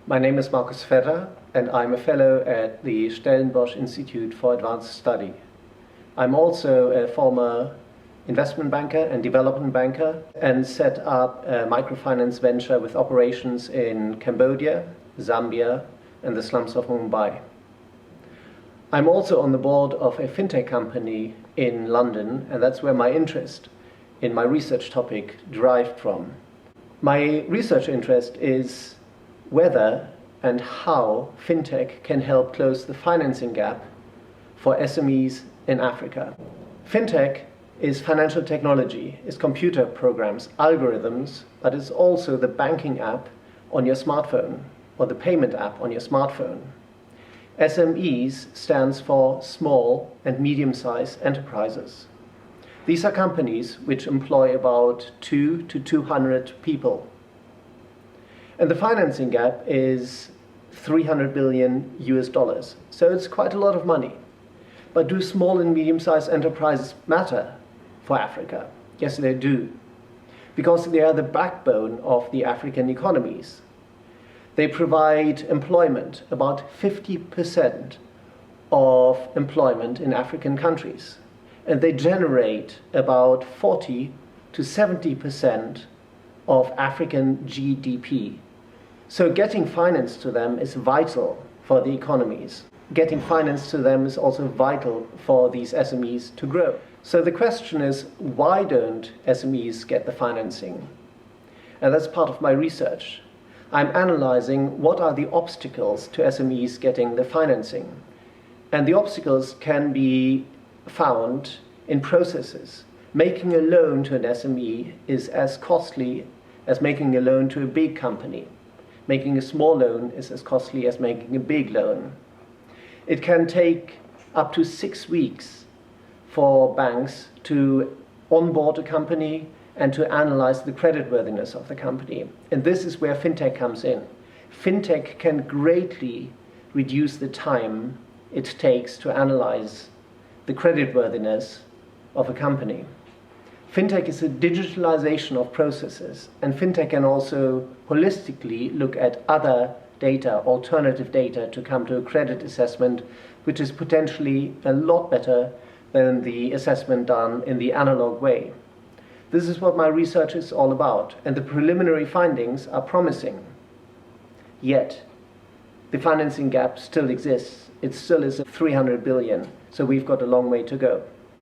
My name is Markus Vetter, and I'm a fellow at the Stellenbosch Institute for Advanced Study. I'm also a former investment banker and development banker, and set up a microfinance venture with operations in Cambodia, Zambia, and the slums of Mumbai. I'm also on the board of a Fintech company in London, and that's where my interest in my research topic derived from. My research interest is whether and how Fintech can help close the financing gap for SMEs in Africa. Fintech is financial technology, is computer programs, algorithms, but it's also the banking app on your smartphone or the payment app on your smartphone. SMEs stands for small and medium-sized enterprises. These are companies which employ about 2 to 200 people. And the financing gap is $300 billion US. So it's quite a lot of money. But do small and medium-sized enterprises matter for Africa? Yes, they do. Because they are the backbone of the African economies. They provide employment, about 50% of employment in African countries. And they generate about 40 to 70% of African GDP. So getting finance to them is vital for the economies. Getting finance to them is also vital for these SMEs to grow. So the question is, why don't SMEs get the financing? And that's part of my research. I'm analyzing what are the obstacles to SMEs getting the financing. And the obstacles can be found in processes. Making a loan to an SME is as costly as making a loan to a big company. Making a small loan is as costly as making a big loan. It can take up to 6 weeks for banks to onboard a company and to analyze the creditworthiness of the company. And this is where Fintech comes in. Fintech can greatly reduce the time it takes to analyze the creditworthiness of a company. Fintech is a digitalization of processes, and Fintech can also holistically look at other data, alternative data, to come to a credit assessment, which is potentially a lot better than the assessment done in the analog way. This is what my research is all about, and the preliminary findings are promising. Yet, the financing gap still exists. It still is $300 billion, so we've got a long way to go.